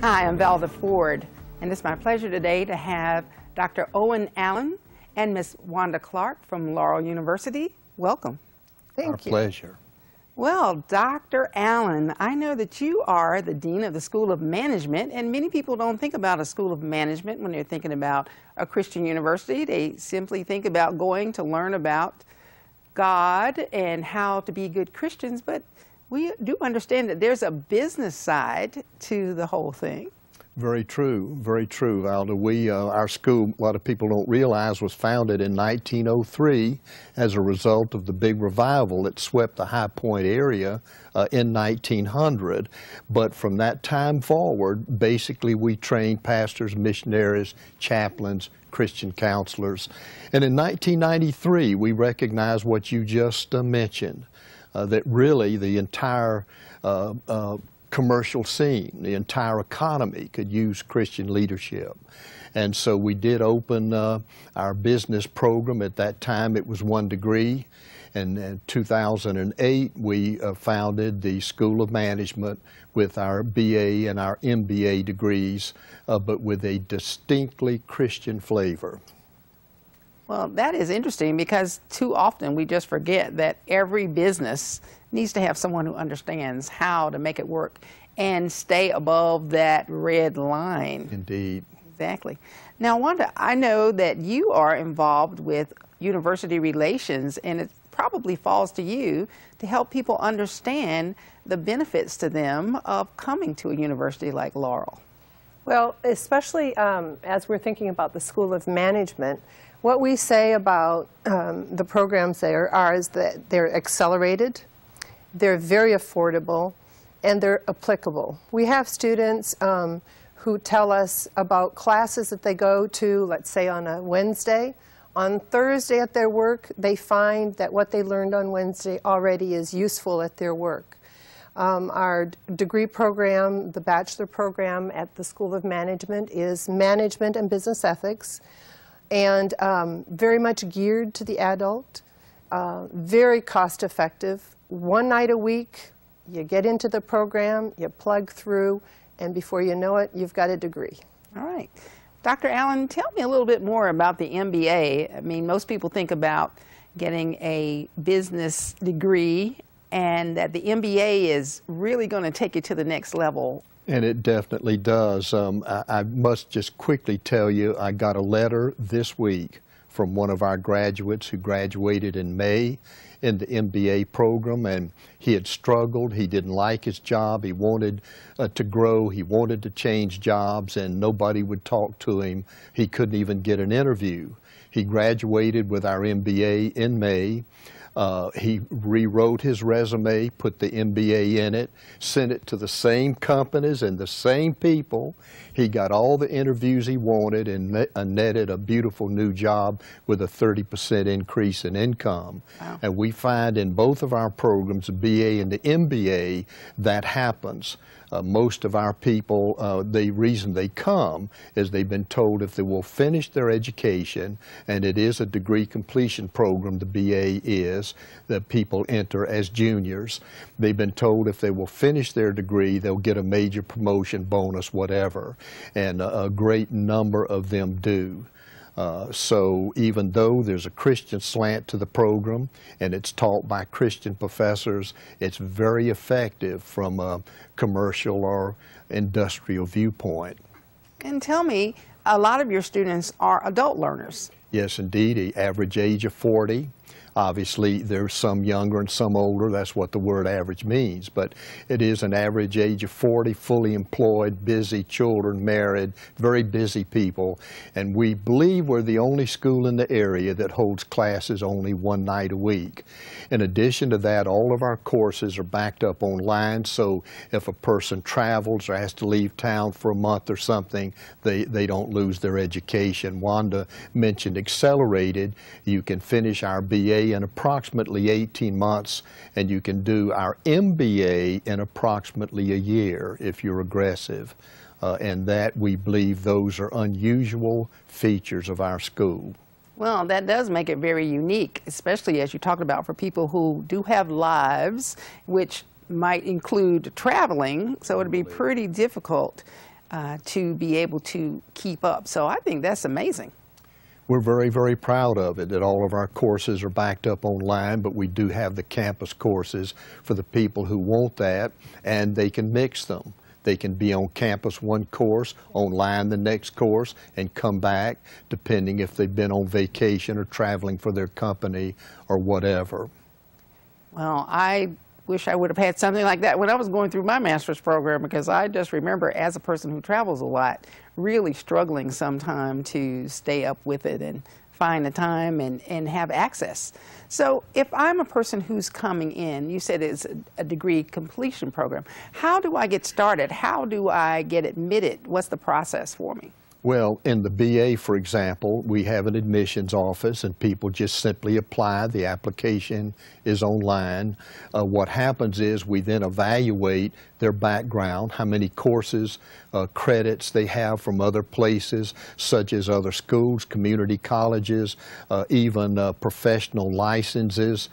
Hi, I'm Valda Ford, and it's my pleasure today to have Dr. Owen Allen and Miss Wanda Clark from Laurel University. Welcome. Thank you. Our pleasure. Well, Dr. Allen, I know that you are the Dean of the School of Management, and many people don't think about a School of Management when they're thinking about a Christian university. They simply think about going to learn about God and how to be good Christians, but we do understand that there's a business side to the whole thing. Very true, Valda. Our school, a lot of people don't realize, was founded in 1903 as a result of the big revival that swept the High Point area in 1900. But from that time forward, basically we trained pastors, missionaries, chaplains, Christian counselors. And in 1993, we recognized what you just mentioned, that really the entire commercial scene, the entire economy could use Christian leadership. And so we did open our business program. At that time it was 1 degree. And in 2008 we founded the School of Management with our BA and our MBA degrees, but with a distinctly Christian flavor. Well, that is interesting because too often we just forget that every business needs to have someone who understands how to make it work and stay above that red line. Indeed. Exactly. Now, Wanda, I know that you are involved with university relations, and it probably falls to you to help people understand the benefits to them of coming to a university like Laurel. Well, especially as we're thinking about the School of Management, what we say about the programs there is that they're accelerated, they're very affordable, and they're applicable. We have students who tell us about classes that they go to, let's say on a Wednesday. On Thursday at their work, they find that what they learned on Wednesday already is useful at their work. Our degree program, the bachelor program at the School of Management, is Management and Business Ethics, and very much geared to the adult, very cost-effective. 1 night a week, you get into the program, you plug through, and before you know it, you've got a degree. All right. Dr. Allen, tell me a little bit more about the MBA. I mean, most people think about getting a business degree and that the MBA is really going to take you to the next level. And it definitely does. I must just quickly tell you, I got a letter this week from one of our graduates who graduated in May in the MBA program, and he had struggled. He didn't like his job. He wanted to grow. He wanted to change jobs, and nobody would talk to him. He couldn't even get an interview. He graduated with our MBA in May. He rewrote his resume, put the MBA in it, sent it to the same companies and the same people. He got all the interviews he wanted and netted a beautiful new job with a 30% increase in income. Wow. And we find in both of our programs, the BA and the MBA, that happens. Most of our people, the reason they come is they've been told if they will finish their education, and it is a degree completion program, the BA is, that people enter as juniors. They've been told if they will finish their degree, they'll get a major promotion, bonus, whatever, and a great number of them do. So even though there's a Christian slant to the program and it's taught by Christian professors, it's very effective from a commercial or industrial viewpoint. And tell me, a lot of your students are adult learners. Yes, indeed. The average age of 40. Obviously, there's some younger and some older. That's what the word average means. But it is an average age of 40, fully employed, busy, children, married, very busy people. And we believe we're the only school in the area that holds classes only 1 night a week. In addition to that, all of our courses are backed up online. So if a person travels or has to leave town for a month or something, they don't lose their education. Wanda mentioned accelerated. You can finish our BA in approximately 18 months, and you can do our MBA in approximately a year if you're aggressive. And that, we believe, those are unusual features of our school. Well, that does make it very unique, especially as you talked about for people who do have lives, which might include traveling, so it'd be pretty difficult. to be able to keep up. So I think that's amazing. We're very, very proud of it that all of our courses are backed up online, but we do have the campus courses for the people who want that, and they can mix them. They can be on campus one course, online the next course, and come back depending if they've been on vacation or traveling for their company or whatever. Well, I wish I would have had something like that when I was going through my master's program, because I just remember, as a person who travels a lot, really struggling sometime to stay up with it and find the time and have access. So if I'm a person who's coming in, you said it's a degree completion program, how do I get started? How do I get admitted? What's the process for me? Well, in the BA, for example, we have an admissions office and people just simply apply. The application is online. What happens is we then evaluate their background, how many courses, credits they have from other places, such as other schools, community colleges, even professional licenses,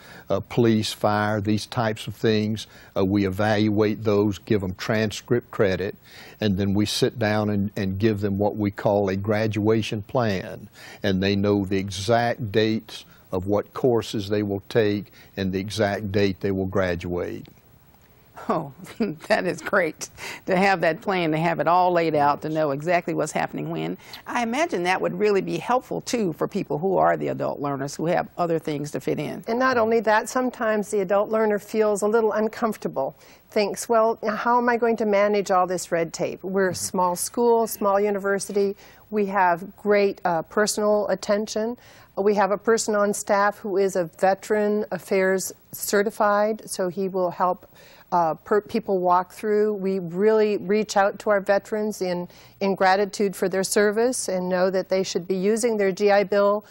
police, fire, these types of things. We evaluate those, give them transcript credit, and then we sit down and give them what we call a graduation plan, and they know the exact dates of what courses they will take and the exact date they will graduate. Oh, that is great to have that plan, to have it all laid out, to know exactly what's happening when. I imagine that would really be helpful, too, for people who are the adult learners who have other things to fit in. And not only that, sometimes the adult learner feels a little uncomfortable, thinks, well, how am I going to manage all this red tape? We're a small school, small university. We have great personal attention. We have a person on staff who is a Veteran Affairs certified, so he will help people walk through. We really reach out to our veterans in gratitude for their service and know that they should be using their GI Bill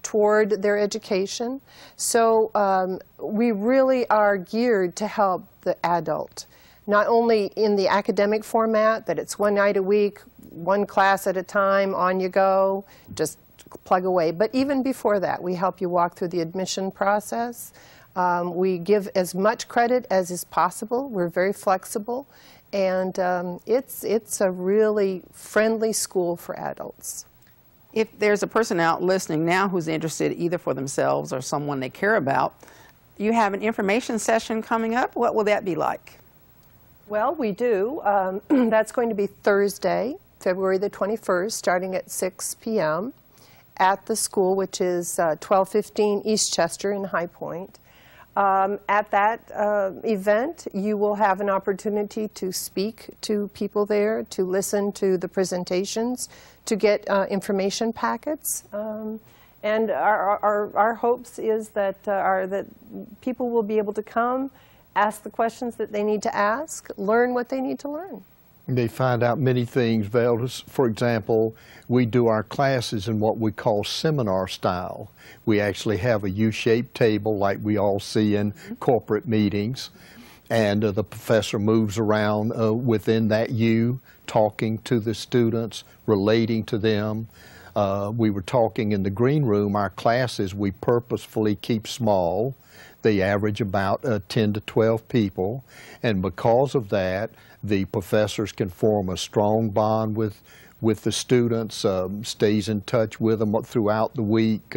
toward their education. So we really are geared to help the adult, not only in the academic format, that it's one night a week, one class at a time, on you go, just plug away. But even before that, we help you walk through the admission process. We give as much credit as is possible. We're very flexible, and it's a really friendly school for adults. If there's a person out listening now who's interested either for themselves or someone they care about, you have an information session coming up. What will that be like? Well, we do. That's going to be Thursday, February the 21st, starting at 6 p.m. at the school, which is 1215 East Chester in High Point. At that event, you will have an opportunity to speak to people there, to listen to the presentations, to get information packets. And our hopes is that, that people will be able to come, ask the questions that they need to ask, learn what they need to learn. They find out many things, Valda. For example, we do our classes in what we call seminar style. We actually have a U-shaped table like we all see in corporate meetings, and the professor moves around within that U, talking to the students, relating to them. We were talking in the green room, our classes we purposefully keep small. They average about 10 to 12 people, and because of that, the professors can form a strong bond with the students, stays in touch with them throughout the week.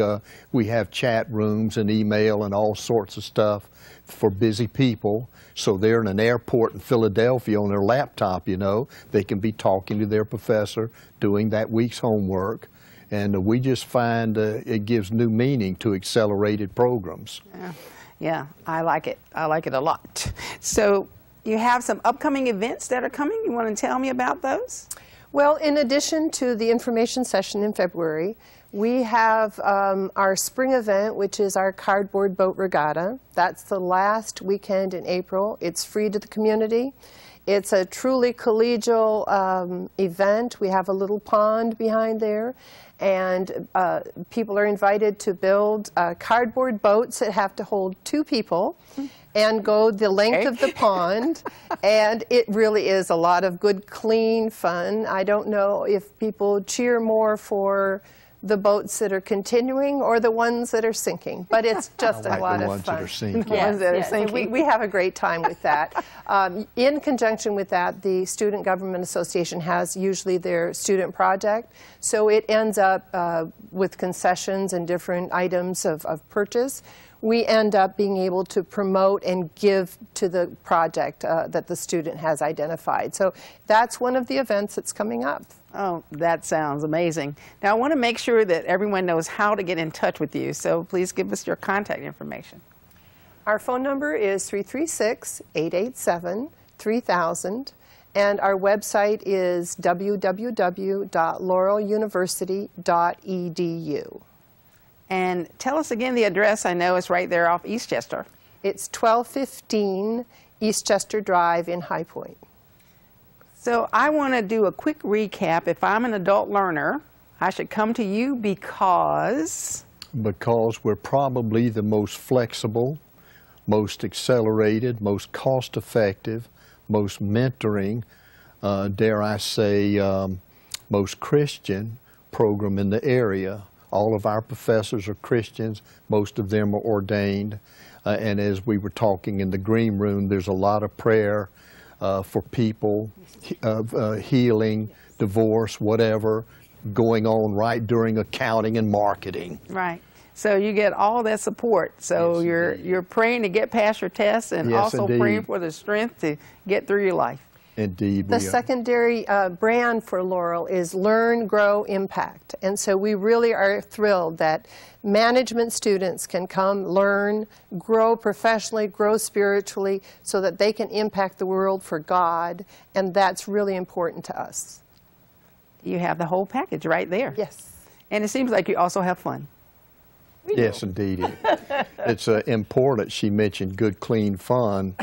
We have chat rooms and email and all sorts of stuff for busy people. So they're in an airport in Philadelphia on their laptop, you know, they can be talking to their professor, doing that week's homework. And we just find it gives new meaning to accelerated programs. Yeah, I like it. I like it a lot. So you have some upcoming events that are coming. You want to tell me about those? Well, in addition to the information session in February, we have our spring event, which is our cardboard boat regatta. That's the last weekend in April. It's free to the community. It's a truly collegial event. We have a little pond behind there, and people are invited to build cardboard boats that have to hold 2 people and go the length of the pond, and it really is a lot of good, clean fun. I don't know if people cheer more for the boats that are continuing or the ones that are sinking. But it's just a lot of fun. The ones that are sinking. The ones that are So sinking. we have a great time with that. In conjunction with that, the Student Government Association has usually their student project. So it ends up with concessions and different items of purchase. We end up being able to promote and give to the project that the student has identified. So that's one of the events that's coming up. Oh, that sounds amazing. Now, I want to make sure that everyone knows how to get in touch with you, so please give us your contact information. Our phone number is 336-887-3000, and our website is www.laureluniversity.edu. And tell us again the address. I know it's right there off Eastchester. It's 1215 Eastchester Drive in High Point. So I want to do a quick recap. If I'm an adult learner, I should come to you because we're probably the most flexible, most accelerated, most cost-effective, most mentoring, dare I say, most Christian program in the area. All of our professors are Christians. Most of them are ordained. And as we were talking in the green room, there's a lot of prayer for people, healing, divorce, whatever, going on right during accounting and marketing. Right. So you get all that support. So Yes, you're praying to get past your tests and Yes, also indeed. praying for the strength to get through your life. Indeed. The secondary brand for Laurel is Learn, Grow, Impact. And so we really are thrilled that management students can come learn, grow professionally, grow spiritually, so that they can impact the world for God. And that's really important to us. You have the whole package right there. Yes. And it seems like you also have fun. Yes, indeed. It's important. She mentioned good, clean fun.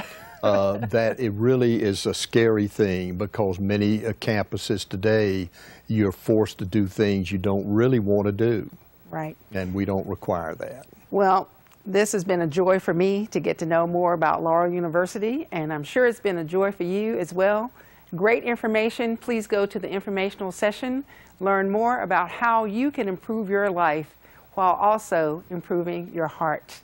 That it really is a scary thing because many campuses today, you're forced to do things you don't really want to do. Right. And we don't require that. Well, this has been a joy for me to get to know more about Laurel University, and I'm sure it's been a joy for you as well. Great information. Please go to the informational session, learn more about how you can improve your life while also improving your heart.